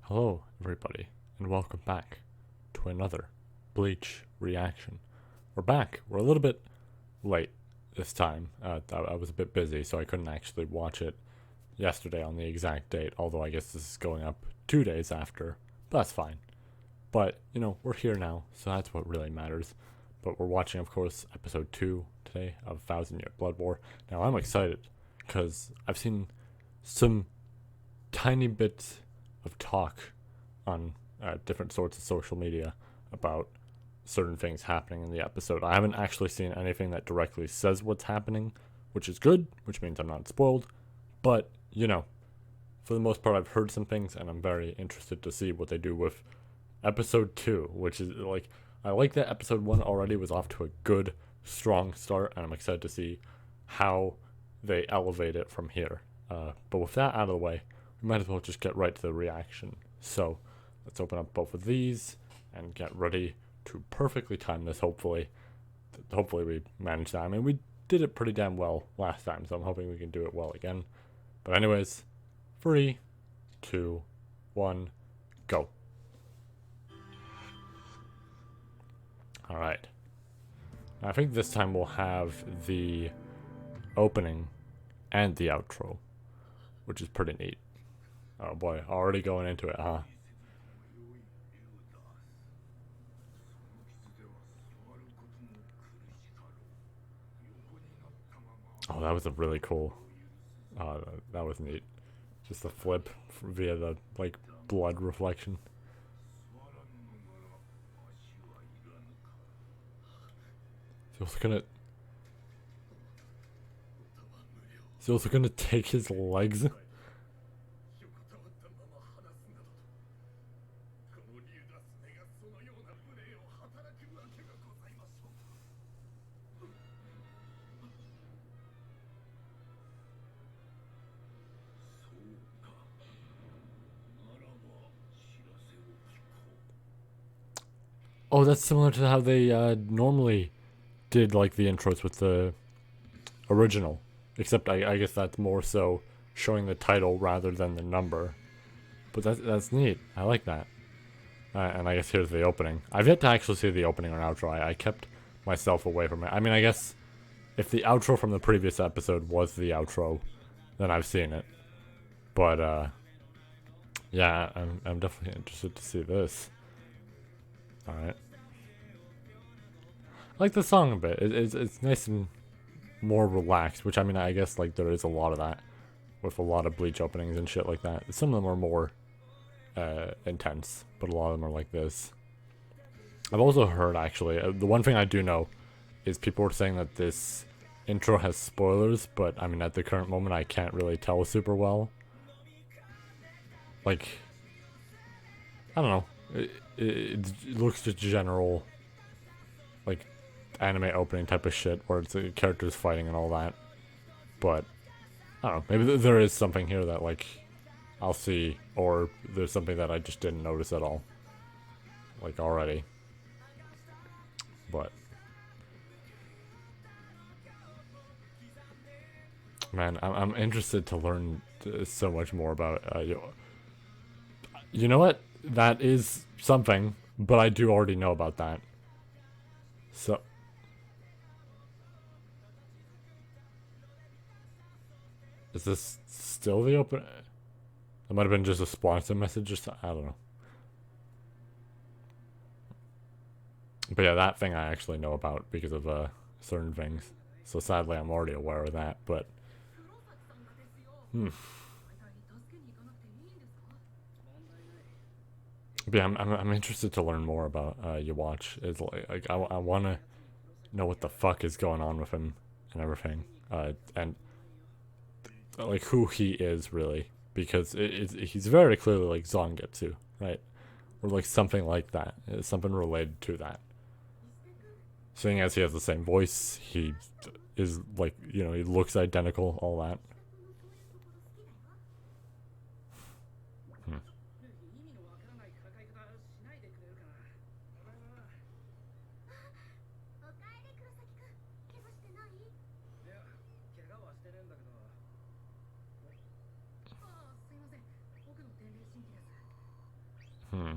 Hello, everybody, and welcome back to another Bleach reaction. We're back. We're a little bit late this time. I was a bit busy, so I couldn't actually watch it yesterday on the exact date, although I guess this is going up 2 days after, but that's fine. But, we're here now, so that's what really matters. But we're watching, of course, episode 2 today of Thousand Year Blood War. Now, I'm excited, because I've seen some tiny bits of talk on different sorts of social media about certain things happening in the episode. I haven't actually seen anything that directly says what's happening, which is good, which means I'm not spoiled. But, for the most part, I've heard some things, and I'm very interested to see what they do with episode 2, which is I like that episode 1 already was off to a good, strong start, and I'm excited to see how they elevate it from here. But with that out of the way, we might as well just get right to the reaction. So let's open up both of these and get ready to perfectly time this. Hopefully we manage that. I mean, we did it pretty damn well last time, so I'm hoping we can do it well again. But anyways, 3, 2, 1, go. Alright. I think this time we'll have the opening and the outro, which is pretty neat. Oh boy, already going into it, huh? Oh, that was a really cool. That was neat. Just the flip via the blood reflection. He's also gonna take his legs. Oh, that's similar to how they normally did the intros with the original, except I guess that's more so showing the title rather than the number. But that's neat. I like that. And I guess here's the opening. I've yet to actually see the opening or outro. I kept myself away from it. I mean, I guess if the outro from the previous episode was the outro, then I've seen it. But yeah, I'm definitely interested to see this. All right. I like the song a bit. It's nice and more relaxed, which I mean, I guess there is a lot of that with a lot of Bleach openings and shit like that. Some of them are more intense, but a lot of them are like this. I've also heard, actually, the one thing I do know is people were saying that this intro has spoilers, but I mean, at the current moment, I can't really tell super well. I don't know. It looks just general, anime opening type of shit, where it's characters fighting and all that. But I don't know. Maybe there is something here that I'll see, or there's something that I just didn't notice at all, already. But man, I'm interested to learn so much more about you know what? That is something, but I do already know about that. So is this still the open? It might have been just a sponsor message, I don't know. But yeah, that thing I actually know about because of certain things. So sadly, I'm already aware of that. But But yeah, I'm interested to learn more about Yawatch. It's I want to know what the fuck is going on with him and everything, and who he is really, because he's very clearly Zangetsu, right? Or something like that. It's something related to that. Seeing as he has the same voice, he is he looks identical, all that. Hmm.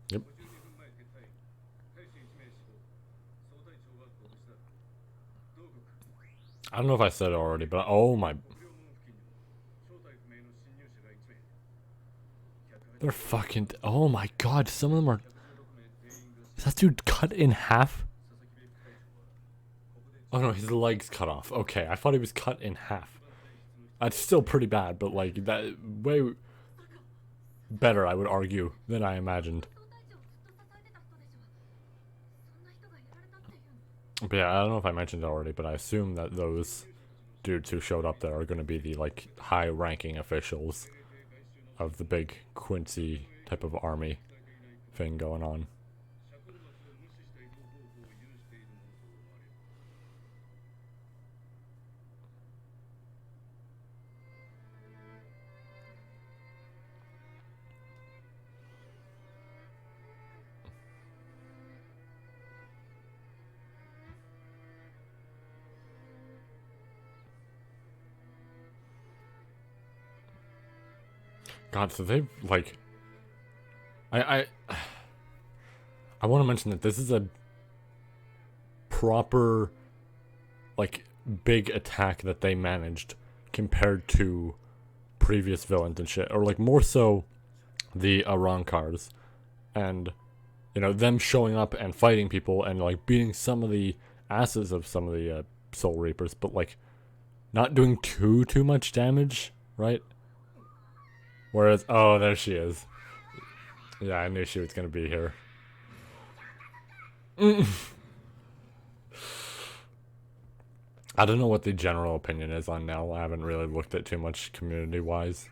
Yep. I don't know if I said it already, but oh my. They're fucking. Oh my god, some of them are. Is that dude cut in half? Oh no, his legs cut off. Okay, I thought he was cut in half. That's still pretty bad, but like, that. Way better, I would argue, than I imagined. But yeah, I don't know if I mentioned it already, but I assume that those dudes who showed up there are going to be the like high-ranking officials of the big Quincy type of army thing going on. God, so they've like, I I want to mention that this is a proper like big attack that they managed compared to previous villains and shit, or like more so the Arankars, and you know them showing up and fighting people and like beating some of the asses of some of the Soul Reapers, but like not doing too much damage, right? Whereas, oh, there she is. Yeah, I knew she was gonna be here. I don't know what the general opinion is on Nell. I haven't really looked at too much community-wise,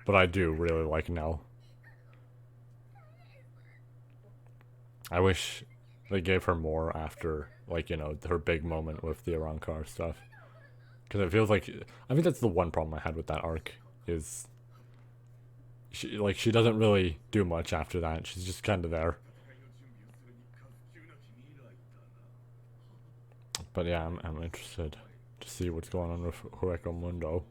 but I do really like Nell. I wish they gave her more after, like, you know, her big moment with the Arankar stuff. Because it feels like, I think that's the one problem I had with that arc, is she doesn't really do much after that. She's just kind of there. But yeah, I'm interested to see what's going on with Hueco Mundo.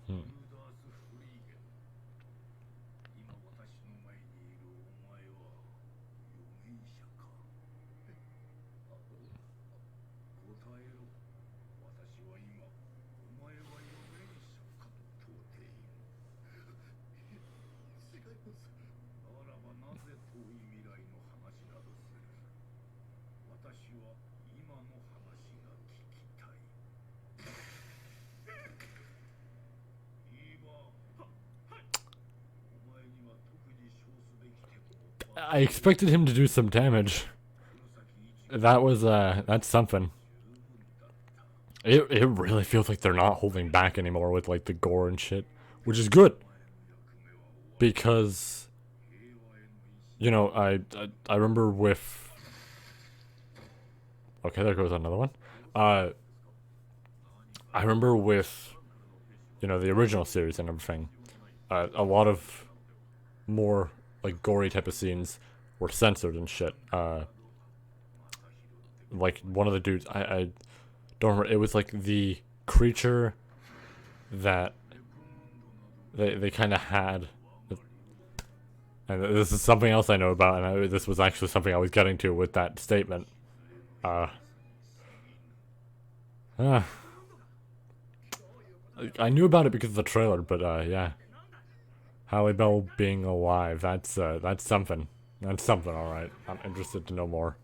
Hmm. I expected him to do some damage. That was that's something. It really feels like they're not holding back anymore with like the gore and shit, which is good because you know I remember with okay, there goes another one. Uh, I remember with you know the original series and everything, a lot of more like gory type of scenes were censored and shit. Like one of the dudes, I don't remember. It was like the creature that they kind of had, and this is something else I know about, and this was actually something I was getting to with that statement. Uh, uh I knew about it because of the trailer, but yeah, HARRIBEL being alive, that's something. That's something, all right. I'm interested to know more.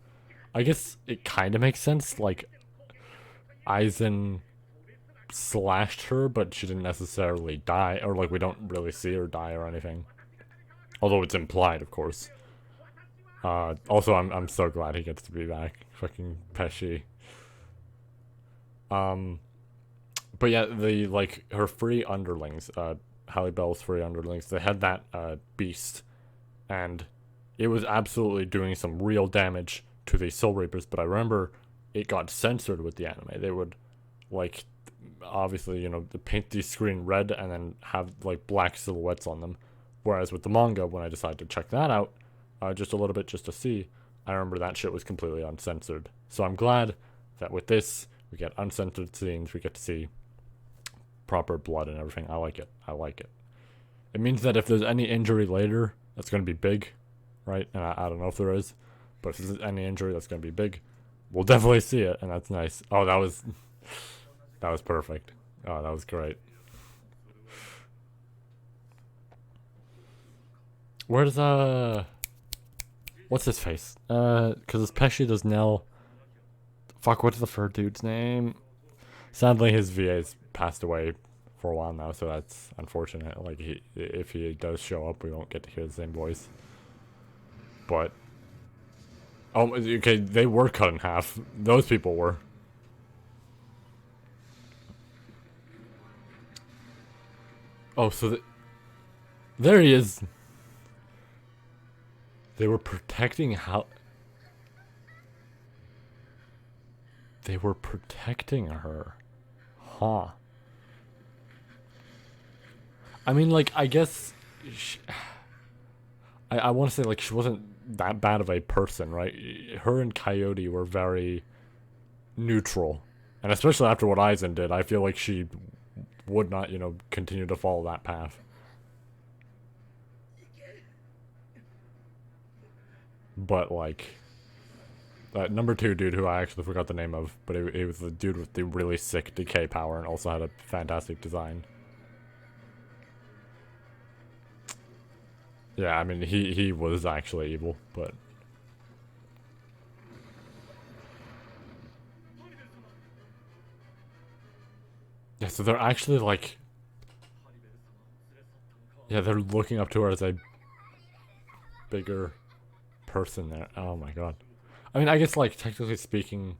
I guess it kind of makes sense. Like Aizen slashed her, but she didn't necessarily die, or like we don't really see her die or anything. Although it's implied, of course. Also, I'm so glad he gets to be back. Fucking Pesci. But But yeah, the like her free underlings, Halle Bell's free underlings, they had that beast, and it was absolutely doing some real damage to the Soul Reapers. But I remember it got censored with the anime. They would like obviously paint the screen red and then have like black silhouettes on them. Whereas with the manga, when I decided to check that out, just a little bit just to see, I remember that shit was completely uncensored. So I'm glad that with this we get uncensored scenes. We get to see proper blood and everything. I like it. I like it. It means that if there's any injury later, that's going to be big, right? And I don't know if there is, but if there's any injury that's going to be big, we'll definitely see it, and that's nice. Oh, that was perfect. Oh, that was great. Where's what's his face? Because it's Pesci, there's Nell. Fuck, what's the third dude's name? Sadly, his VA's passed away for a while now, so that's unfortunate. Like, if he does show up, we won't get to hear the same voice. But oh, okay, they were cut in half. Those people were. Oh, so there he is. They were protecting how. They were protecting her. Huh. I mean, like, I guess. I want to say, like, she wasn't that bad of a person, right? Her and Coyote were very neutral. And especially after what Aizen did, I feel like she would not, continue to follow that path. But, like, that number 2 dude who I actually forgot the name of, but it was the dude with the really sick decay power and also had a fantastic design. Yeah, I mean, he was actually evil, but... Yeah, so they're actually, like... Yeah, they're looking up to her as a bigger person there. Oh my god. I mean, I guess, like, technically speaking,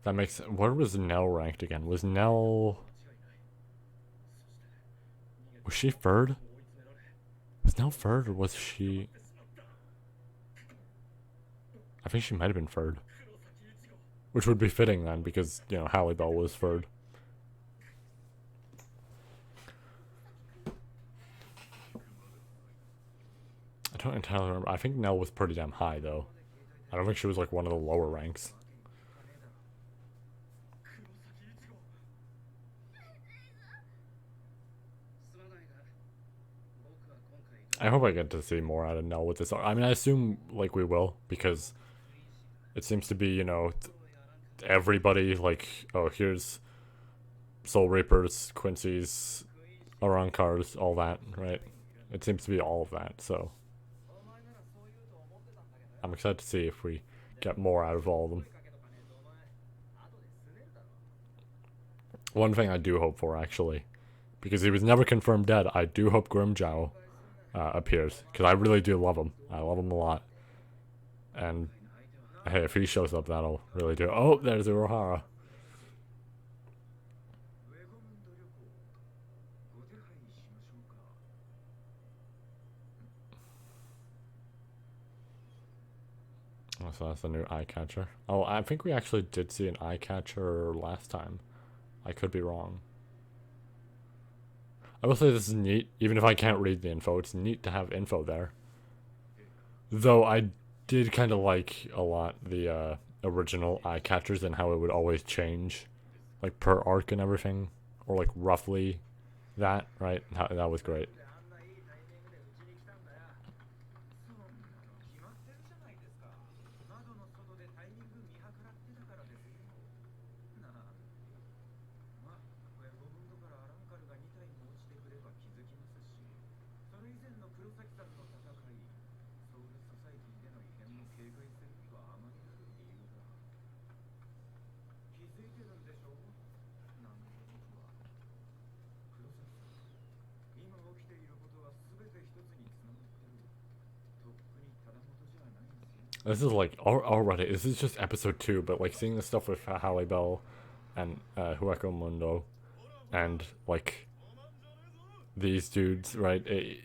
that makes... Where was Nell ranked again? Was Nell... Was she third? Was Nell third, or was she... I think she might have been third. Which would be fitting then, because, Halle Bell was third. I don't entirely remember. I think Nell was pretty damn high, though. I don't think she was, like, one of the lower ranks. I hope I get to see more out of Nell with this. I mean, I assume, like, we will, because it seems to be, everybody, like, oh, here's Soul Reapers, Quincy's, Arankars, all that, right? It seems to be all of that, so... I'm excited to see if we get more out of all of them. One thing I do hope for, actually, because he was never confirmed dead, I do hope Grimjow appears, because I really do love him. I love him a lot. And hey, if he shows up, that'll really do it. Oh, there's Uruhara. Oh, so that's a new eye catcher. Oh, I think we actually did see an eye catcher last time. I could be wrong. I will say this is neat, even if I can't read the info. It's neat to have info there. Though I did kind of like a lot the original eye catchers and how it would always change, like per arc and everything, or like roughly that, right? That was great. This is like already. This is just episode 2, but like seeing the stuff with Halle Bell and Hueco Mundo, and like these dudes, right? It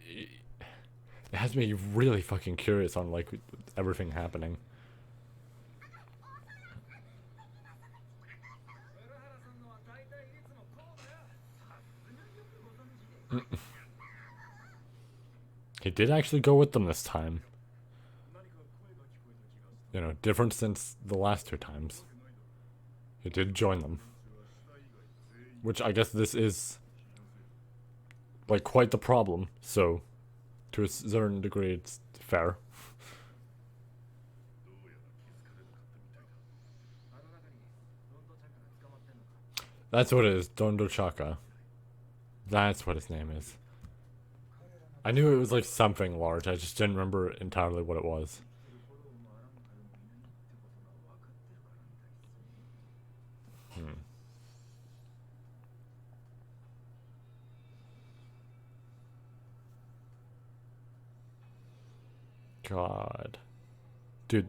has me really fucking curious on like everything happening. He did actually go with them this time. You know, different since the last two times. He did join them. Which I guess this is like quite the problem, so to a certain degree it's fair. That's what it is, Dondo Chaka. That's what his name is. I knew it was like something large, I just didn't remember entirely what it was. God. Dude,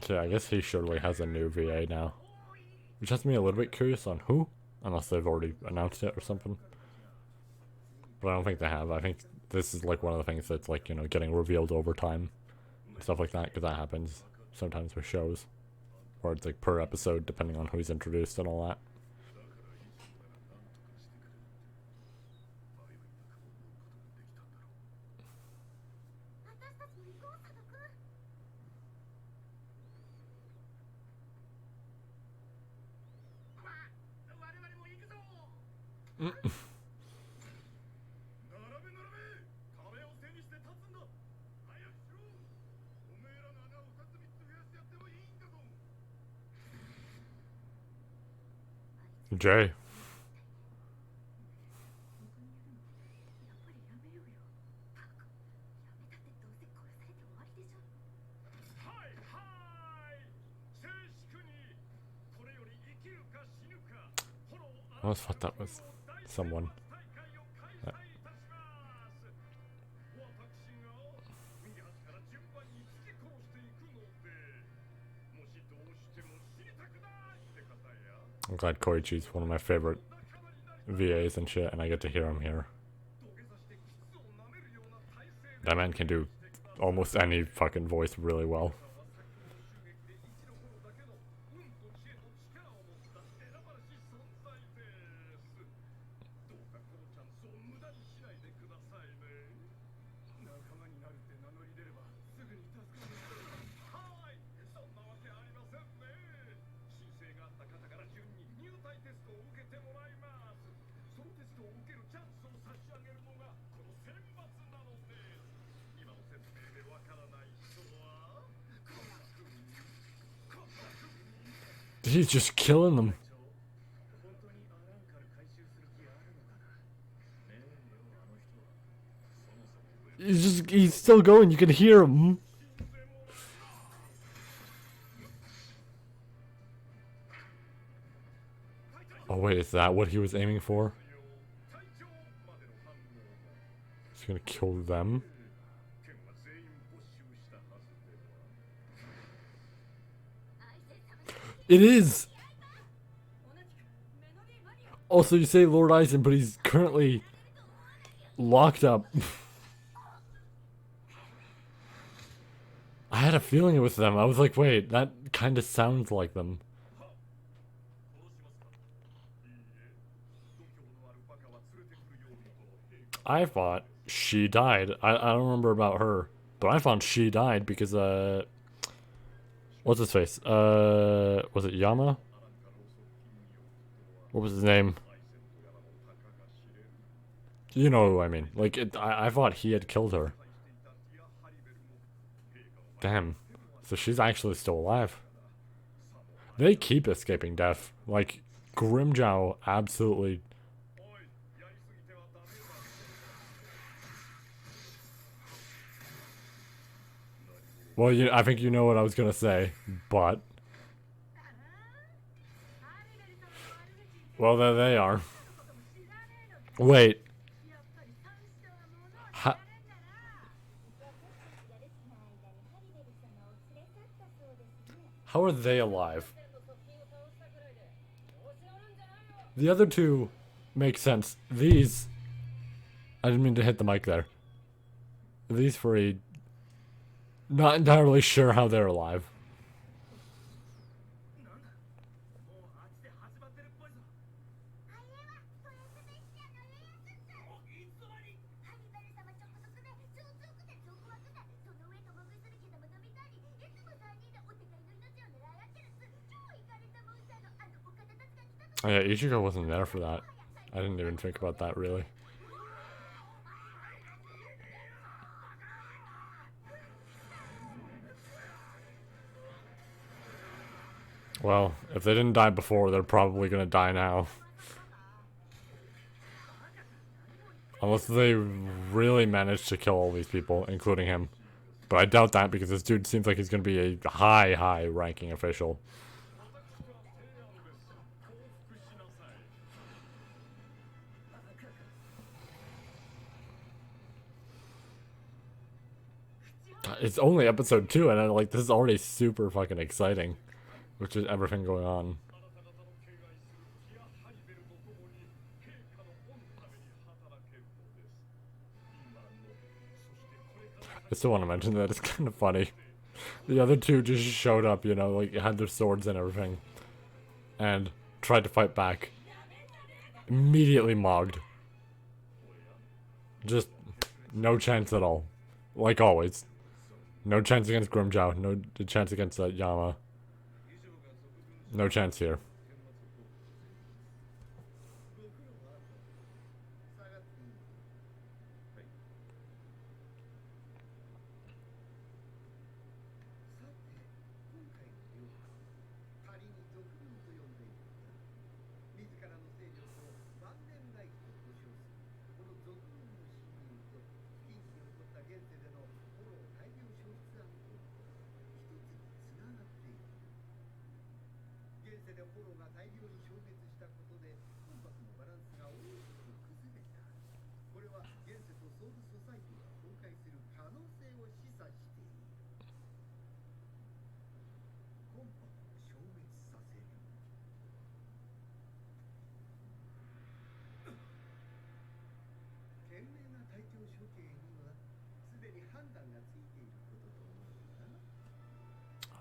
So I guess he surely has a new VA now. Which has me a little bit curious on who, unless they've already announced it or something. But I don't think they have. I think this is like one of the things that's like, you know, getting revealed over time. And stuff like that, because that happens sometimes with shows. Or it's like per episode, depending on who's introduced and all that. Jay. I almost thought that was someone. I'm glad Koichi's one of my favorite VAs and shit, and I get to hear him here. That man can do almost any fucking voice really well. He's just killing them. He's still going, you can hear him. Oh wait, is that what he was aiming for? He's gonna kill them? It is! Also, you say Lord Aizen, but he's currently locked up. I had a feeling it was them. I was like, wait, that kind of sounds like them. I thought she died. I don't remember about her, but I thought she died because what's his face? Was it Yama? What was his name? You know who I mean. Like, I thought he had killed her. Damn. So she's actually still alive. They keep escaping death. Like, Grimjow absolutely... Well, I think you know what I was gonna say, but... Well, there they are. Wait. How are they alive? The other two make sense. These... I didn't mean to hit the mic there. These three... Not entirely sure how they're alive. Oh yeah, Ichigo wasn't there for that. I didn't even think about that, really. Well, if they didn't die before, they're probably gonna die now. Unless they really managed to kill all these people, including him. But I doubt that because this dude seems like he's gonna be a high ranking official. It's only episode 2 and like this is already super fucking exciting. Which is everything going on. I still want to mention that it's kind of funny. The other two just showed up, you know, like had their swords and everything. And tried to fight back. Immediately mogged. Just no chance at all. Like always. No chance against Grimjow. No chance against Yama. No chance here.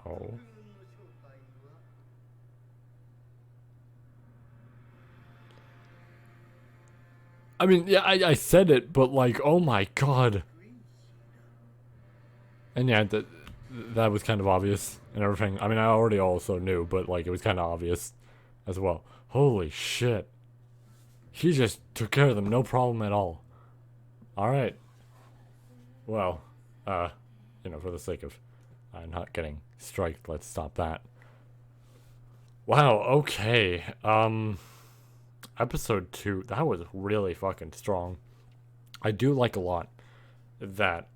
Oh. I mean, yeah, I said it, but like, oh my god. And yeah, that was kind of obvious and everything. I mean, I already also knew, but like, it was kind of obvious as well. Holy shit. He just took care of them, no problem at all. Alright. Well, you know, for the sake of not getting striked, let's stop that. Wow, okay. Episode 2, that was really fucking strong. I do like a lot that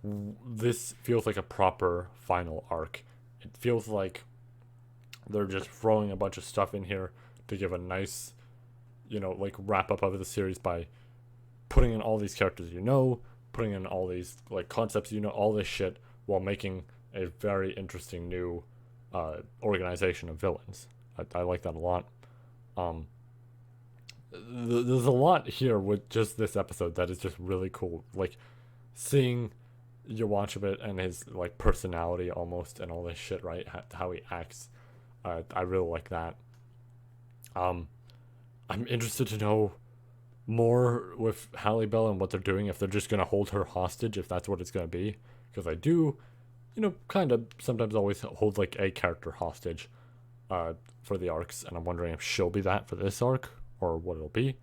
this feels like a proper final arc. It feels like they're just throwing a bunch of stuff in here to give a nice, you know, like wrap up of the series by putting in all these characters you know, putting in all these like concepts you know, all this shit, while making a very interesting new organization of villains. I like that a lot. There's a lot here with just this episode that is just really cool. Like seeing Yhwach and his like personality almost and all this shit, right? How he acts. I really like that. I'm interested to know more with Halle Bell and what they're doing, if they're just gonna hold her hostage, if that's what it's gonna be. Because I do, kind of sometimes always hold like a character hostage for the arcs, and I'm wondering if she'll be that for this arc or what it'll be.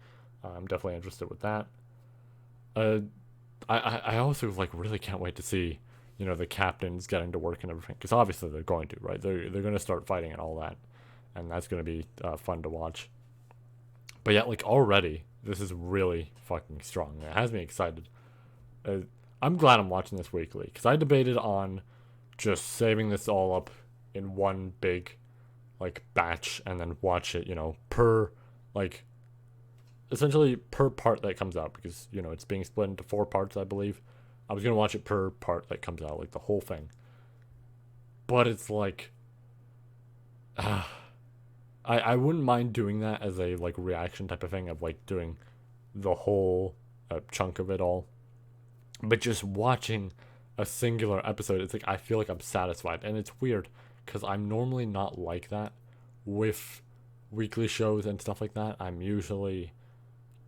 I'm definitely interested with that. Uh, I also like really can't wait to see the captains getting to work and everything, because obviously they're going to, right? They're going to start fighting and all that, and that's going to be fun to watch. But yeah, like already this is really fucking strong. It has me excited. uh, I'm glad I'm watching this weekly, because I debated on just saving this all up in one big like batch and then watch it per like essentially per part that comes out, because it's being split into 4 parts, I believe. I was gonna watch it per part that comes out, like the whole thing. But it's like, I wouldn't mind doing that as a like reaction type of thing, of like doing the whole chunk of it all. But just watching a singular episode, it's like I feel like I'm satisfied, and it's weird because I'm normally not like that with weekly shows and stuff like that. I'm usually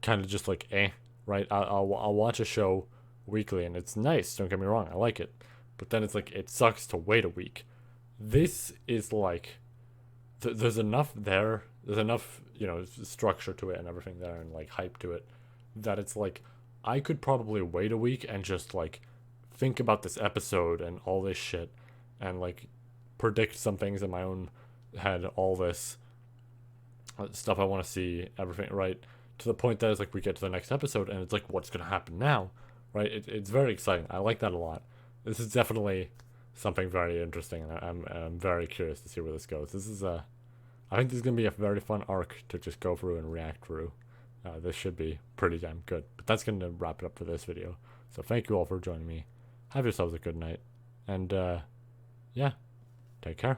kind of just like right. I'll watch a show weekly and it's nice. Don't get me wrong, I like it, but then it's like it sucks to wait a week. This is like there's enough there. There's enough structure to it and everything there, and like hype to it, that it's like I could probably wait a week and just like think about this episode and all this shit, and like predict some things in my own head, all this stuff I want to see, everything, right? To the point that it's like we get to the next episode and it's like, what's going to happen now, right? It's very exciting. I like that a lot. This is definitely something very interesting, and I'm very curious to see where this goes. I think this is going to be a very fun arc to just go through and react through. This should be pretty damn good. But that's going to wrap it up for this video. So thank you all for joining me. Have yourselves a good night. And yeah, take care.